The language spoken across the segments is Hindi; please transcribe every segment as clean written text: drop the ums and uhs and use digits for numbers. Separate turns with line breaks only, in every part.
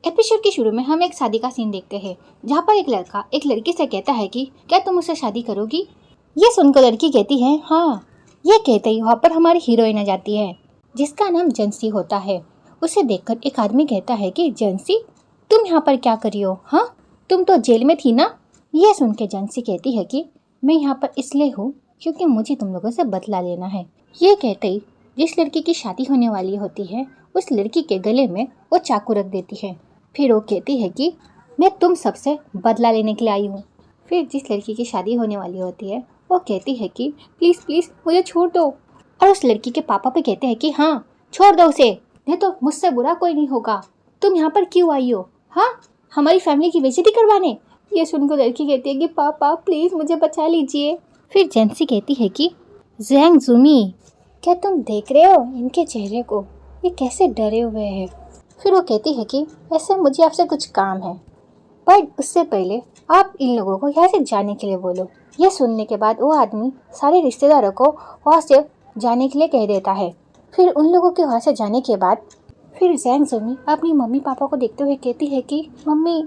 एपिसोड के शुरू में हम एक शादी का सीन देखते हैं जहाँ पर एक लड़का एक लड़की से कहता है कि क्या तुम मुझसे शादी करोगी। ये सुनकर लड़की कहती है हाँ। ये कहते ही वहाँ पर हमारी हीरोइन आ जाती है जिसका नाम जेंसी होता है। उसे देखकर एक आदमी कहता है कि जेंसी तुम यहाँ पर क्या कर रही हो, हाँ तुम तो जेल में थी ना। यह सुन के जेंसी कहती है कि मैं यहाँ पर इसलिए हूँ क्योंकि मुझे तुम लोगों से बदला लेना है। ये कहते ही जिस लड़की की शादी होने वाली होती है उस लड़की के गले में वो चाकू रख देती है। फिर वो कहती है कि मैं तुम सबसे बदला लेने के लिए आई हूँ। फिर जिस लड़की की शादी होने वाली होती है वो कहती है कि प्लीज़ प्लीज़ मुझे छोड़ दो। और उस लड़की के पापा पे कहते हैं कि हाँ छोड़ दो उसे, नहीं तो मुझसे बुरा कोई नहीं होगा। तुम यहाँ पर क्यों आई हो, हाँ हमारी फैमिली की बेइज्जती करवाने। ये सुनकर लड़की कहती है कि पापा प्लीज़ मुझे बचा लीजिए। फिर जेंसी कहती है कि ज़ैंग ज़ुमी क्या तुम देख रहे हो इनके चेहरे को, ये कैसे डरे हुए हैं। फिर वो कहती है कि ऐसे मुझे आपसे कुछ काम है पर उससे पहले आप इन लोगों को यहाँ से जाने के लिए बोलो। यह सुनने के बाद वो आदमी सारे रिश्तेदारों को वहाँ से जाने के लिए कह देता है। फिर उन लोगों के वहाँ से जाने के बाद फिर ज़ैंग ज़ुमी अपनी मम्मी पापा को देखते हुए कहती है कि मम्मी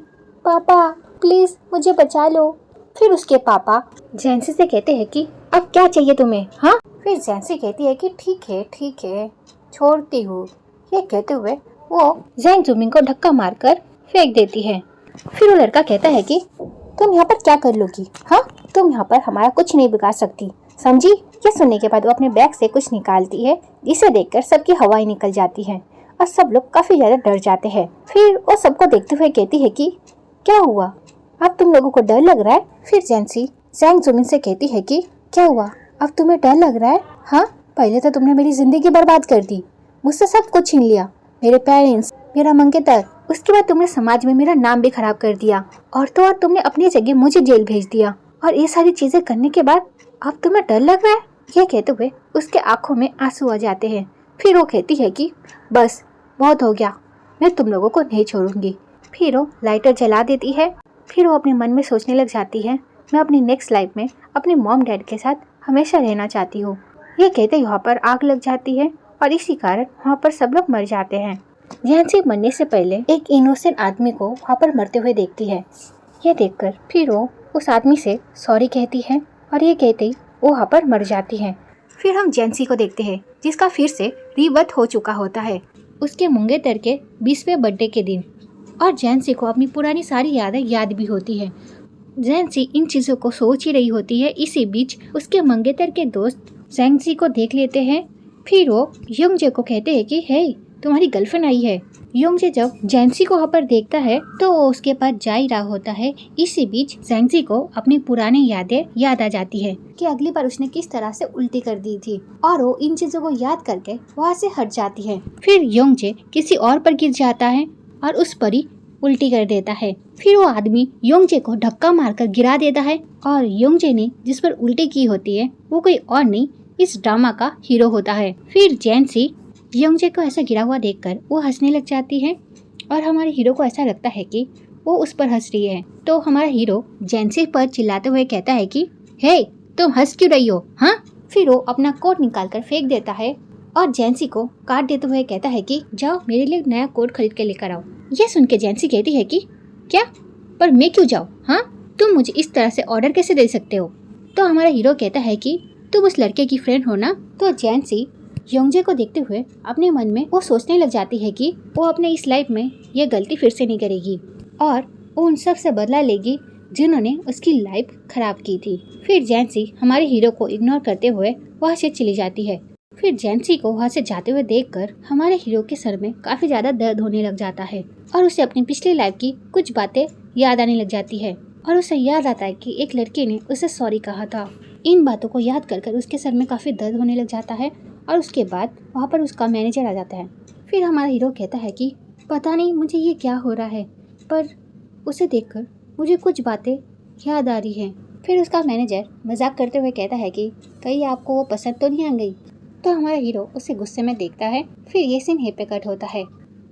पापा प्लीज़ मुझे बचा लो। फिर उसके पापा जेंसी से कहते हैं कि अब क्या चाहिए तुम्हें, हाँ। फिर जेंसी कहती है कि ठीक है छोड़ती हूँ। ये कहते हुए वो ज़ैंग ज़ुमी को धक्का मारकर फेंक देती है। फिर वो लड़का कहता है कि तुम यहाँ पर क्या कर लोगी, हाँ तुम यहाँ पर हमारा कुछ नहीं बिगाड़ सकती, समझी। ये सुनने के बाद वो अपने बैग से कुछ निकालती है जिसे देखकर सबकी हवाएं निकल जाती हैं और सब लोग काफी ज्यादा डर जाते हैं। फिर वो सबको देखते हुए कहती है कि क्या हुआ, अब तुम लोगों को डर लग रहा है। फिर जेंसी ज़ैंग ज़ुमी से कहती है कि क्या हुआ, अब तुम्हें डर लग रहा है, हाँ पहले तो तुमने मेरी जिंदगी बर्बाद कर दी, मुझसे सब कुछ छीन लिया, मेरे पेरेंट्स, मेरा मंगेतर, उसके बाद तुमने समाज में मेरा नाम भी खराब कर दिया और तो और तुमने अपनी जगह मुझे जेल भेज दिया। और ये सारी चीजें करने के बाद अब तुम्हें डर लग रहा है। ये कहते हुए उसके आंखों में आंसू आ जाते हैं। फिर वो कहती है कि बस बहुत हो गया, मैं तुम लोगों को नहीं छोड़ूंगी। फिर वो लाइटर जला देती है। फिर वो अपने मन में सोचने लग जाती है मैं अपनी नेक्स्ट लाइफ में अपने मॉम डैड के साथ हमेशा रहना चाहती हूँ। ये कहते वहाँ पर आग लग जाती है और इसी कारण वहाँ पर सब लोग मर जाते हैं। जेंसी मरने से पहले एक इनोसेंट आदमी को वहाँ पर मरते हुए देखती है। यह देखकर फिर वो उस आदमी से सॉरी कहती है और ये कहते ही वो वहाँ पर मर जाती है। फिर हम जेंसी को देखते हैं जिसका फिर से रीबर्थ हो चुका होता है उसके मंगेतर के 20वें बर्थडे के दिन। और जेंसी को अपनी पुरानी सारी यादें याद भी होती है। जेंसी इन चीज़ों को सोच ही रही होती है, इसी बीच उसके मंगेतर के दोस्त जेंसी को देख लेते हैं। फिर वो योंगजे को कहते हैं कि हे तुम्हारी गर्लफ्रेंड आई है। योंगजे जब जेंसी को वहाँ पर देखता है तो वो उसके पास जा ही रहा होता है। इसी बीच जेंसी को अपनी पुरानी यादें याद आ जाती है कि अगली बार उसने किस तरह से उल्टी कर दी थी और वो इन चीजों को याद करके वहाँ से हट जाती है। फिर योंगजे किसी और पर गिर जाता है और उस पर ही उल्टी कर देता है। फिर वो आदमी योंगजे को धक्का मारकर गिरा देता है और योंगजे ने जिस पर उल्टी की होती है वो कोई और नहीं इस ड्रामा का हीरो होता है। फिर जेंसी योंगजे को ऐसा गिरा हुआ देखकर वो हंसने लग जाती है और हमारे हीरो को ऐसा लगता है कि वो उस पर हंस रही है। तो हमारा हीरो जेंसी पर चिल्लाते हुए कहता है कि हे तुम हंस क्यों रही हो, हाँ। फिर वो अपना कोट निकालकर फेंक देता है और जेंसी को काट देते हुए कहता है कि जाओ मेरे लिए नया कोट खरीद के लेकर आओ। यह सुन के जेंसी कहती है कि क्या, पर मैं क्यों जाऊँ, हाँ तुम मुझे इस तरह से ऑर्डर कैसे दे सकते हो। तो हमारा हीरो कहता है कि तुम उस लड़के की फ्रेंड हो ना। तो जेंसी योंगजे को देखते हुए अपने मन में वो सोचने लग जाती है कि वो अपने इस लाइफ में ये गलती फिर से नहीं करेगी और वो उन सब से बदला लेगी जिन्होंने उसकी लाइफ खराब की थी। फिर जेंसी हमारे हीरो को इग्नोर करते हुए वहाँ से चली जाती है। फिर जेंसी को वहाँ से जाते हुए देखकर हमारे हीरो के सर में काफी ज्यादा दर्द होने लग जाता है और उसे अपनी पिछली लाइफ की कुछ बातें याद आने लग जाती है और उसे याद आता है कि एक लड़के ने उसे सॉरी कहा था। इन बातों को याद कर उसके सर में काफी दर्द होने लग जाता है और उसके बाद वहाँ पर उसका मैनेजर आ जाता है। फिर हमारा हीरो कहता है कि पता नहीं मुझे ये क्या हो रहा है, पर उसे देखकर मुझे कुछ बातें याद आ रही हैं। फिर उसका मैनेजर मजाक करते हुए कहता है कि कहीं आपको वो पसंद तो नहीं आ गई। तो हमारा हीरो उसे गुस्से में देखता है। फिर ये सीन यहीं पे कट होता है।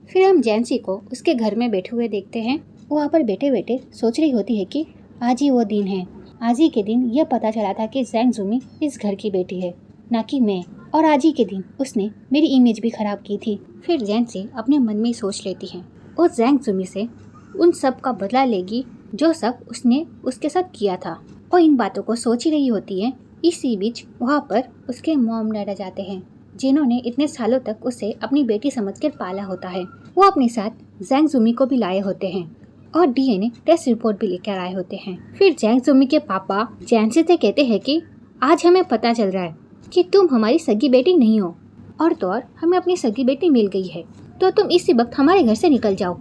फिर हम जेंसी को उसके घर में बैठे हुए देखते हैं। वो वहाँ पर बैठे बैठे सोच रही होती है कि आज ही वो दिन है, आज ही के दिन यह पता चला था कि ज़ैंग ज़ुमी इस घर की बेटी है, ना कि मैं। और आज ही के दिन उसने मेरी इमेज भी खराब की थी। फिर जेंसी अपने मन में ही सोच लेती है और जैंग जुमी से उन सब का बदला लेगी जो सब उसने उसके साथ किया था। और इन बातों को सोच ही रही होती है। इसी बीच वहाँ पर उसके मॉम डैड आ जाते हैं, जिन्होंने इतने सालों तक उसे अपनी बेटी समझकर पाला होता है। वो अपने साथ जैंग जुमी को भी लाए होते हैं और डीएनए टेस्ट रिपोर्ट भी लेकर आए होते हैं। फिर जैंग जुमी के पापा जैंसी से कहते हैं कि आज हमें पता चल रहा है कि तुम हमारी सगी बेटी नहीं हो, और तो और हमें अपनी सगी बेटी मिल गई है, तो तुम इसी वक्त हमारे घर से निकल जाओ।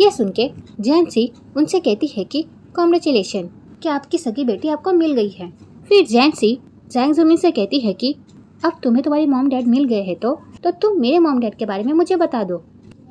ये सुन के जैंसी उनसे कहती है कि कॉन्ग्रेचुलेशन, कि आपकी सगी बेटी आपको मिल गई है। फिर जैंसी जैंग जुमी से कहती है कि अब तुम्हें तुम्हारी मॉम डैड मिल गए हैं तो तुम मेरे मॉम डैड के बारे में मुझे बता दो।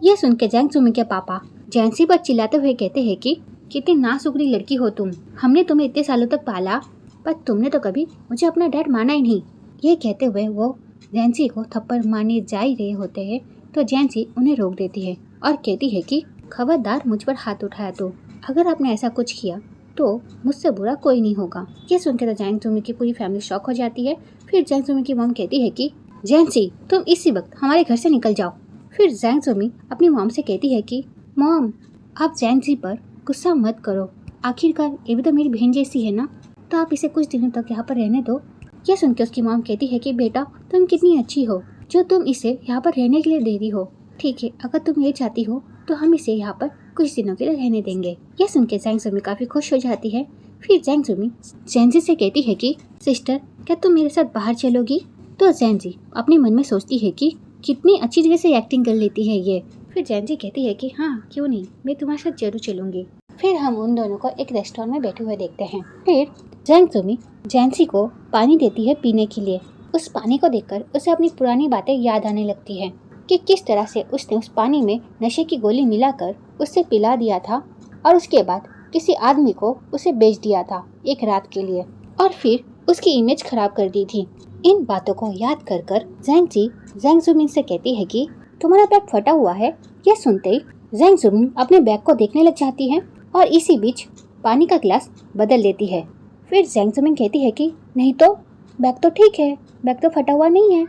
ये सुन के जैंग जुमी के पापा जैंसी पर चिल्लाते हुए कहते हैं कि कितनी नासुकरी लड़की हो तुम, हमने तुम्हें इतने सालों तक पाला पर तुमने तो कभी मुझे अपना डैड माना ही नहीं। ये कहते हुए वो जैंसी को थप्पड़ मारने जा ही रहे होते हैं, तो जैंसी उन्हें रोक देती है और कहती है कि खबरदार मुझ पर हाथ उठाया तो अगर आपने ऐसा कुछ किया तो मुझसे बुरा कोई नहीं होगा। ये सुनकर तो जैंग जुमी की पूरी फैमिली शॉक हो जाती है। फिर जैंग जुमी की मॉम कहती है कि जैंसी तुम इसी वक्त हमारे घर से निकल जाओ। फिर जैंग जुमी अपनी मॉम से कहती है कि मॉम आप जैंसी पर गुस्सा मत करो, आखिरकार ये भी तो मेरी बहन जैसी है ना, तो आप इसे कुछ दिनों तक यहाँ पर रहने दो। यह सुनकर उसकी मॉम कहती है कि बेटा तुम कितनी अच्छी हो जो तुम इसे यहाँ पर रहने के लिए दे रही हो। ठीक है, अगर तुम ये चाहती हो तो हम इसे यहाँ पर कुछ दिनों के लिए रहने देंगे। यह सुनकर जैंग जुमी काफी खुश हो जाती है। फिर जैंग जुमी जैंसी से कहती है कि सिस्टर क्या तुम मेरे साथ बाहर चलोगी? तो जैंसी अपने मन में सोचती है कि कितनी अच्छी तरह से एक्टिंग कर लेती है ये। फिर जैंसी कहती है कि हाँ क्यों नहीं, मैं तुम्हारे साथ जरूर चलूंगी। फिर हम उन दोनों को एक रेस्टोरेंट में बैठे हुए देखते हैं। फिर जैंग जुमी जैंसी को पानी देती है पीने के लिए। उस पानी को देखकर उसे अपनी पुरानी बातें याद आने लगती हैं कि किस तरह से उसने उस पानी में नशे की गोली मिलाकर उससे पिला दिया था और उसके बाद किसी आदमी को उसे बेच दिया था एक रात के लिए और फिर उसकी इमेज खराब कर दी थी। इन बातों को याद कर कर जैंसी जैंग जुमी से कहती है कि तुम्हारा बैग फटा हुआ है। यह सुनते ही जैंग जुमी अपने बैग को देखने लग जाती है और इसी बीच पानी का गिलास बदल देती है। फिर जैंग जुमी कहती है कि नहीं तो बैग तो ठीक है, बैग तो फटा हुआ नहीं है।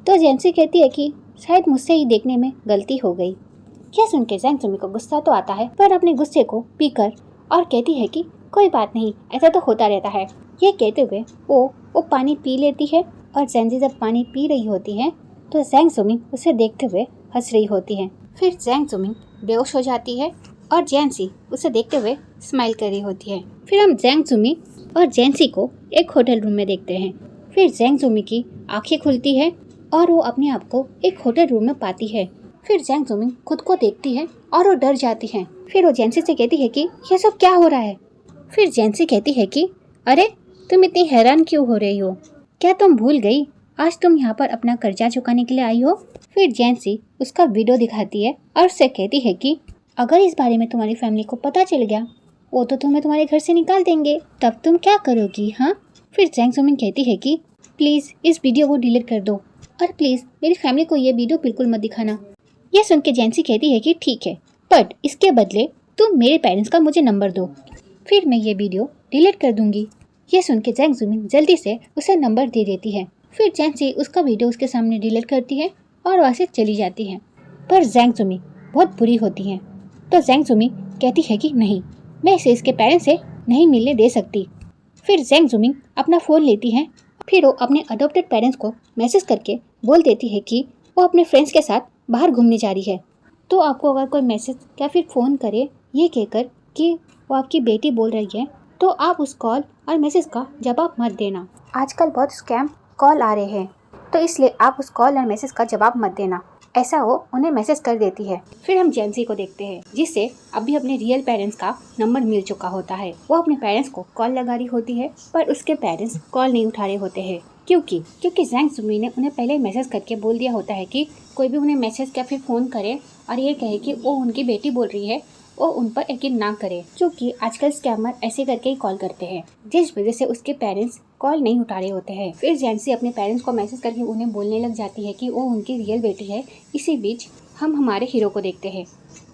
तो जैंसी कहती है कि शायद मुझसे ही देखने में गलती हो गई। यह सुन के जैंग जुमी को गुस्सा तो आता है पर अपने गुस्से को पीकर और कहती है कि कोई बात नहीं, ऐसा तो होता रहता है। ये कहते हुए वो पानी पी लेती है और जैंसी जब पानी पी रही होती है तो जैंग जुमी उसे देखते हुए हंस रही होती है। फिर जैंग जुमी बेहोश हो जाती है और जैंसी उसे देखते हुए स्माइल कर रही होती है। फिर हम जैंग जुमी और जैंसी को एक होटल रूम में देखते हैं। फिर जैंग जुमी की आंखें खुलती है और वो अपने आप को एक होटल रूम में पाती है। फिर जैंग जुमी खुद को देखती है और वो डर जाती है। फिर वो जैंसी से कहती है कि ये सब क्या हो रहा है? फिर जैंसी कहती है कि अरे तुम इतनी हैरान क्यों हो रही हो? क्या तुम भूल गई आज तुम यहाँ पर अपना कर्जा चुकाने के लिए आई हो? फिर जैंसी उसका वीडियो दिखाती है और उससे कहती है कि अगर इस बारे में तुम्हारी फैमिली को पता चल गया वो तो तुम्हें तुम्हारे घर से निकाल देंगे, तब तुम क्या करोगी? हाँ। फिर जैंग जुमी कहती है कि प्लीज इस वीडियो को डिलीट कर दो और प्लीज मेरी फैमिली को ये वीडियो बिल्कुल मत दिखाना। यह सुन के जैंसी कहती है कि ठीक है, बट इसके बदले तुम मेरे पेरेंट्स का मुझे नंबर दो, फिर मैं ये वीडियो डिलीट कर दूंगी। यह सुन के जैंग जुमी जल्दी से उसे नंबर दे देती है। फिर जैंसी उसका वीडियो उसके सामने डिलीट करती है और वहाँ से चली जाती है। पर जैंग जुमी बहुत बुरी होती है, तो जैंग जुमी कहती है कि नहीं, मैं इसे इसके पेरेंट्स से नहीं मिलने दे सकती। फिर जैंग जुमी अपना फ़ोन लेती है। फिर वो अपने अडॉप्टेड पेरेंट्स को मैसेज करके बोल देती है कि वो अपने फ्रेंड्स के साथ बाहर घूमने जा रही है। तो आपको अगर कोई मैसेज या फिर फ़ोन करे ये कहकर कि वो आपकी बेटी बोल रही है, तो आप उस कॉल और मैसेज का जवाब मत देना। आजकल बहुत स्कैम कॉल आ रहे हैं, तो इसलिए आप उस कॉल और मैसेज का जवाब मत देना। ऐसा वो उन्हें मैसेज कर देती है। फिर हम जैंसी को देखते हैं जिससे अभी अपने रियल पेरेंट्स का नंबर मिल चुका होता है। वो अपने पेरेंट्स को कॉल लगा रही होती है पर उसके पेरेंट्स कॉल नहीं उठा रहे होते हैं। क्योंकि जैंग जुमी ने उन्हें पहले मैसेज करके बोल दिया होता है कि कोई भी उन्हें मैसेज या फिर फ़ोन करे और ये कहे कि वो उनकी बेटी बोल रही है, वो उन पर यकीन ना करे, क्योंकि आजकल स्कैमर ऐसे करके ही कॉल करते हैं, जिस वजह से उसके पेरेंट्स कॉल नहीं उठा रहे होते हैं। फिर जैंसी अपने पेरेंट्स को मैसेज करके उन्हें बोलने लग जाती है कि वो उनकी रियल बेटी है। इसी बीच हम हमारे हीरो को देखते हैं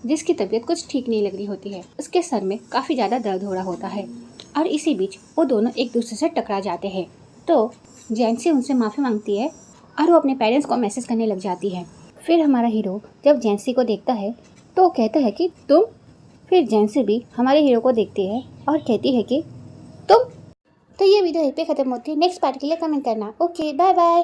जिसकी तबीयत कुछ ठीक नहीं लग रही होती है। उसके सर में काफ़ी ज़्यादा दर्द हो रहा होता है और इसी बीच वो दोनों एक दूसरे से टकरा जाते हैं। तो जैंसी उनसे माफ़ी मांगती है और वो अपने पेरेंट्स को मैसेज करने लग जाती है। फिर हमारा हीरो जब जैंसी को देखता है तो कहता है कि तुम। फिर जैनसी भी हमारे हीरो को देखती है और कहती है कि तुम। तो ये वीडियो यहीं पे खत्म होती है। नेक्स्ट पार्ट के लिए कमेंट करना। Okay, bye bye.